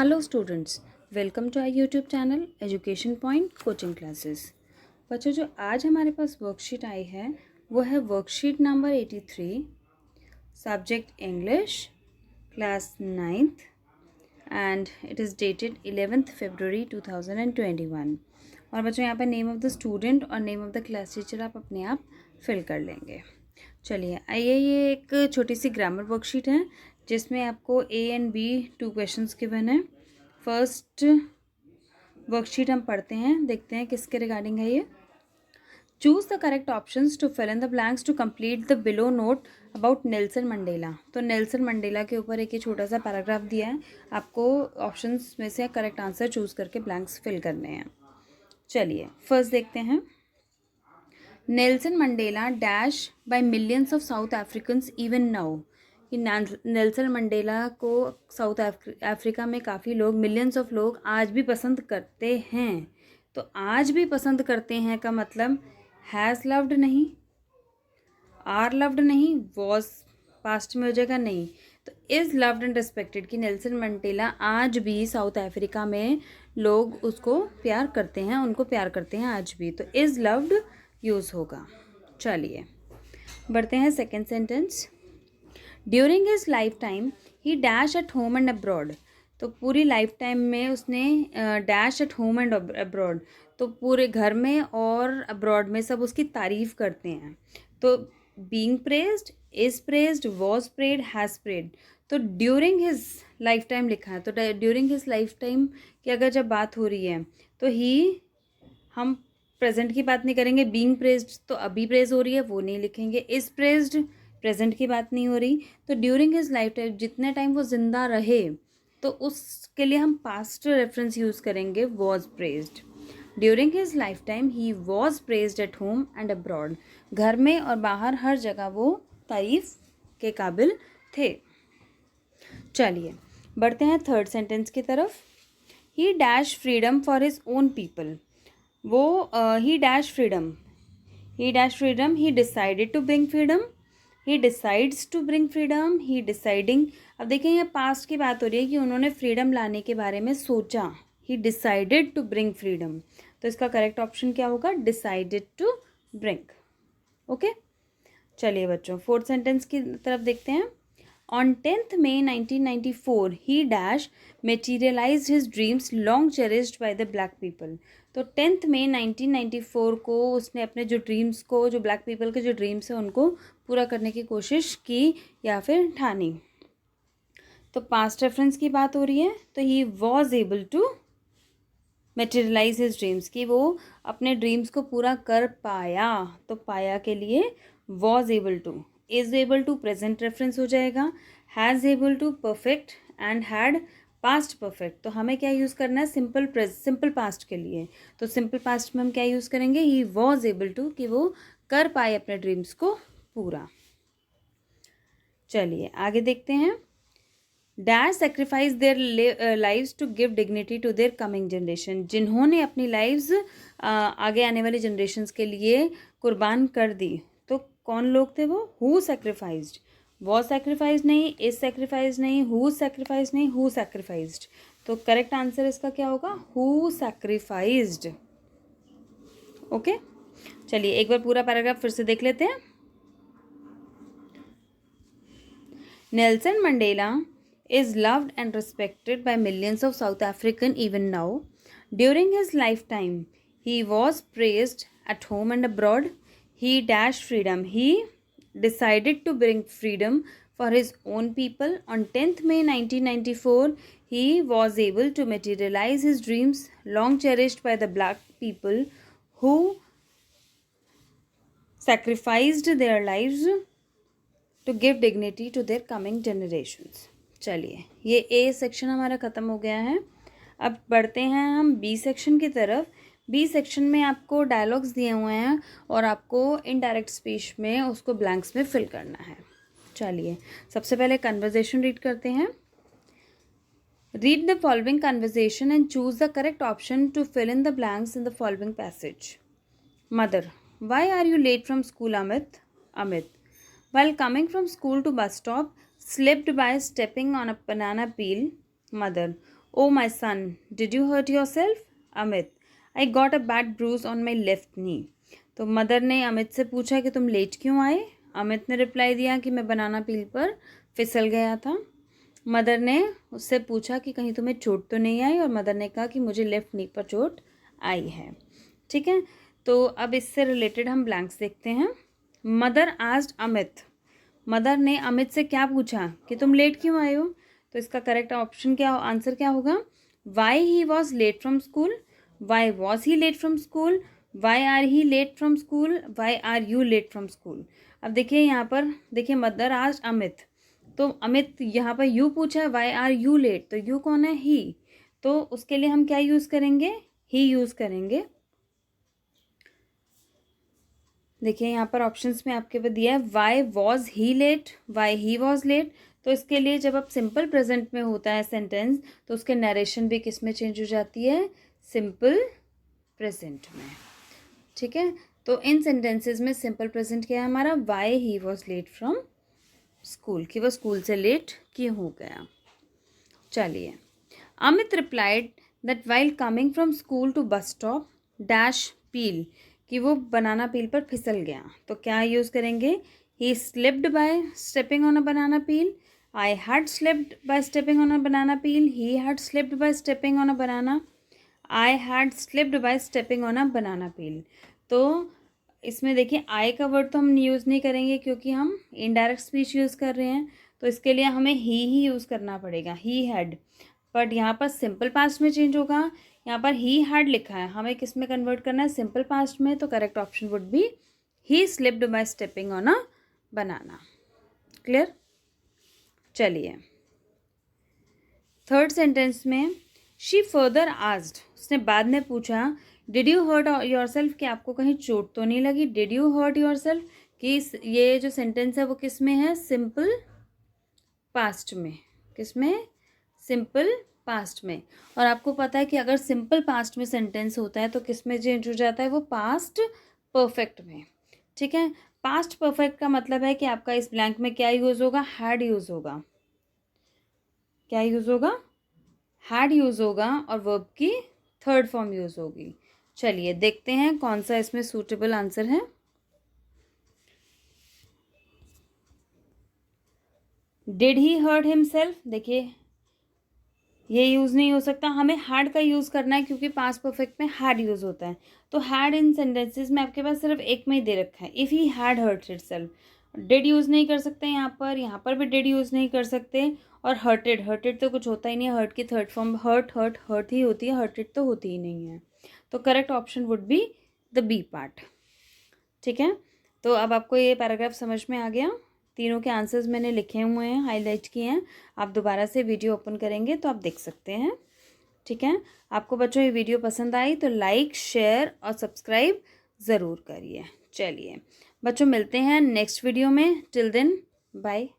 Hello students, welcome to our YouTube channel education point coaching classes. बच्चों, जो आज हमारे पास वर्कशीट आई है वो है worksheet number 83, subject English, class 9th and it is dated 11th February 2021। और बच्चों, यहाँ पर नेम ऑफ़ द स्टूडेंट और name of the class teacher आप अपने आप फिल कर लेंगे। चलिए आइए, ये एक छोटी सी ग्रामर वर्कशीट है जिसमें आपको A and B 2 questions given है। फर्स्ट वर्कशीट हम पढ़ते हैं, देखते हैं किसके रिगार्डिंग है ये। Choose the correct options to fill in the blanks to complete the below note about Nelson Mandela. तो नेल्सन मंडेला के ऊपर एक ये छोटा सा पैराग्राफ दिया है, आपको ऑप्शंस में से करेक्ट आंसर चूज़ करके ब्लैंक्स फिल करने हैं। चलिए फर्स्ट देखते हैं। Nelson Mandela dash by millions of south Africans even now. कि नेल्सन मंडेला को साउथ अफ्रीका में काफ़ी लोग, मिलियंस ऑफ लोग आज भी पसंद करते हैं। तो आज भी पसंद करते हैं का मतलब हैज़ लव्ड नहीं, आर लव्ड नहीं, वॉज पास्ट में हो जाएगा नहीं, तो इज़ लव्ड एंड रिस्पेक्टेड। कि नेल्सन मंडेला आज भी साउथ अफ्रीका में लोग उसको प्यार करते हैं, उनको प्यार करते हैं आज भी, तो इज़ लव्ड यूज़ होगा। चलिए बढ़ते हैं second sentence. During his life time he dash at home and abroad. तो पूरी लाइफ टाइम में उसने dash at home and abroad, तो पूरे घर में और अब्रॉड में सब उसकी तारीफ़ करते हैं। तो being praised, is praised, was praised, has praised. तो ड्यूरिंग हिज लाइफ टाइम लिखा है, तो ड्यूरिंग हिज लाइफ टाइम की अगर जब बात हो रही है तो ही, हम प्रेजेंट की बात नहीं करेंगे। बीइंग प्रेज्ड तो अभी प्रेज हो रही है, वो नहीं लिखेंगे। इज़ प्रेज्ड प्रेजेंट की बात नहीं हो रही, तो ड्यूरिंग हिज लाइफ टाइम, जितने टाइम वो जिंदा रहे, तो उसके लिए हम पास्ट रेफरेंस यूज़ करेंगे was praised. During his life time he was praised at home and abroad. घर में और बाहर हर जगह वो तारीफ के काबिल थे। चलिए बढ़ते हैं थर्ड सेंटेंस की तरफ। He dash freedom for his own people. वो he dash freedom, he decided to bring freedom, he decides to bring freedom, he deciding. अब देखिए ये पास्ट की बात हो रही है कि उन्होंने फ्रीडम लाने के बारे में सोचा। He decided to bring freedom, तो इसका करेक्ट ऑप्शन क्या होगा? Decided to bring. ओके, चलिए बच्चों फोर्थ सेंटेंस की तरफ देखते हैं। On 10th May 1994 he dash materialized his dreams long cherished by the black people. तो 10th May 1994 को उसने अपने जो ड्रीम्स को, जो ब्लैक पीपल के जो ड्रीम्स हैं उनको पूरा करने की कोशिश की या फिर ठानी। तो पास्ट रेफरेंस की बात हो रही है, तो he was able to materialise his dreams, कि वो अपने ड्रीम्स को पूरा कर पाया। तो पाया के लिए was able to, is able to present reference हो जाएगा, has able to perfect and had past perfect. तो हमें क्या यूज़ करना है? सिंपल पास्ट के लिए। तो सिंपल पास्ट में हम क्या यूज़ करेंगे? ही वॉज एबल टू, कि वो कर पाए अपने ड्रीम्स को पूरा। चलिए आगे देखते हैं। Dash sacrifice their lives to give dignity to their coming generation. जिन्होंने अपनी लाइव्स आगे आने वाली जनरेशन्स के लिए कुर्बान कर दी। तो कौन लोग थे वो? हु सेक्रीफाइज्ड, वॉज सेक्रीफाइज नहीं, इज सेक्रीफाइज नहीं, हु सेक्रीफाइज नहीं, हु सेक्रीफाइज्ड। तो करेक्ट आंसर इसका क्या होगा? Who sacrificed. ओके, चलिए एक बार पूरा पैराग्राफ फिर से देख लेते हैं। Nelson Mandela is loved and respected by millions of South African even now. During his lifetime, he was praised at home and abroad. He dashed freedom. He decided to bring freedom for his own people. On 10th May 1994, he was able to materialize his dreams long cherished by the black people who sacrificed their lives to give dignity to their coming generations. चलिए ये A section हमारा ख़त्म हो गया है। अब बढ़ते हैं हम बी सेक्शन की तरफ। बी सेक्शन में आपको डायलॉग्स दिए हुए हैं और आपको इनडायरेक्ट स्पीच में उसको ब्लैंक्स में फिल करना है। चलिए सबसे पहले कन्वर्जेशन रीड करते हैं। Read the following conversation and choose the correct option to fill in the blanks in the following passage. Mother, why are you late from school Amit? Amit, while coming from school to bus stop, slipped by stepping on a banana peel. Mother, oh my son, did you hurt yourself? Amit, I got a bad bruise on my left knee. तो mother ने अमित से पूछा कि तुम late क्यों आए? अमित ने reply दिया कि मैं बनाना पील पर फिसल गया था। मदर ने उससे पूछा कि कहीं तुम्हें चोट तो नहीं आई, और मदर ने कहा कि मुझे लेफ्ट नी पर चोट आई है। ठीक है, तो अब इससे रिलेटेड हम ब्लैंक्स देखते हैं। मदर आस्क्ड अमित, मदर ने अमित से क्या पूछा कि तुम लेट क्यों आए हो? तो इसका करेक्ट ऑप्शन क्या, आंसर क्या होगा? Why he was late from school, why was he late from school, why are he late from school, why are you late from school. अब देखिए यहाँ पर, देखिए मदर आस्क्ड अमित, तो अमित यहाँ पर यू पूछा है, वाई आर यू लेट, तो यू कौन है? ही। तो उसके लिए हम क्या यूज़ करेंगे? ही यूज़ करेंगे। देखिए यहाँ पर ऑप्शंस में आपके पास दिया है why was he late, why he was late. तो इसके लिए जब आप सिंपल प्रेजेंट में होता है सेंटेंस, तो उसके नरेशन भी किस में चेंज हो जाती है? सिंपल प्रेजेंट में। ठीक है, तो इन सेंटेंसेस में सिंपल प्रेजेंट क्या है हमारा? Why he was late from school, कि वो स्कूल से लेट क्यों हो गया। चलिए, Amit replied that while coming from school to bus stop dash peel, कि वो बनाना पील पर फिसल गया। तो क्या यूज़ करेंगे? He slipped by stepping on a banana peel, I had slipped by stepping on a banana peel, he had slipped by stepping on a banana, I had slipped by stepping on a banana peel. तो इसमें देखिए आई का word तो हम use नहीं करेंगे क्योंकि हम इनडायरेक्ट स्पीच यूज़ कर रहे हैं, तो इसके लिए हमें ही यूज़ करना पड़ेगा, ही हैड। बट यहाँ पर सिंपल पास्ट में चेंज होगा, यहाँ पर ही हैड लिखा है, हमें किस में कन्वर्ट करना है? सिंपल पास्ट में। तो correct option would be he slipped by stepping on a banana. Clear? चलिए, थर्ड सेंटेंस में शी फर्दर आस्क्ड, उसने बाद में पूछा, did you hurt yourself, कि आपको कहीं चोट तो नहीं लगी? Did you hurt yourself, कि ये जो सेंटेंस है वो किस में है? सिंपल पास्ट में। किस में? सिंपल पास्ट में। और आपको पता है कि अगर सिंपल पास्ट में सेंटेंस होता है तो किस में चेंज हो जाता है? वो पास्ट परफेक्ट में। ठीक है, पास्ट परफेक्ट का मतलब है कि आपका इस ब्लैंक में क्या यूज़ होगा? हैड यूज़ होगा। क्या यूज़ होगा? हैड यूज़ होगा, और वर्ब की थर्ड फॉर्म यूज़ होगी। चलिए देखते हैं कौन सा इसमें सूटेबल आंसर है। डिड ही हर्ट हिमसेल्फ, देखिए ये यूज़ नहीं हो सकता, हमें हैड का यूज़ करना है क्योंकि पास्ट परफेक्ट में हैड यूज़ होता है। तो हैड इन सेंटेंसेस में आपके पास सिर्फ एक में ही दे रखा है, if he had hurt himself. Did use नहीं कर सकते यहाँ पर भी डिड यूज़ नहीं कर सकते। और हर्टेड, हर्टेड तो कुछ होता ही नहीं है, हर्ट की third form hurt hurt hurt ही होती है, हर्टेड तो होती ही नहीं है। तो correct option would be the B part. ठीक है, तो अब आपको ये पैराग्राफ समझ में आ गया। तीनों के आंसर्स मैंने लिखे हुए हैं, हाईलाइट किए हैं। आप दोबारा से वीडियो ओपन करेंगे तो आप देख सकते हैं। ठीक है, आपको बच्चों ये वीडियो पसंद आई तो लाइक, शेयर और सब्सक्राइब ज़रूर करिए। चलिए बच्चों, मिलते हैं नेक्स्ट वीडियो में। Till then bye.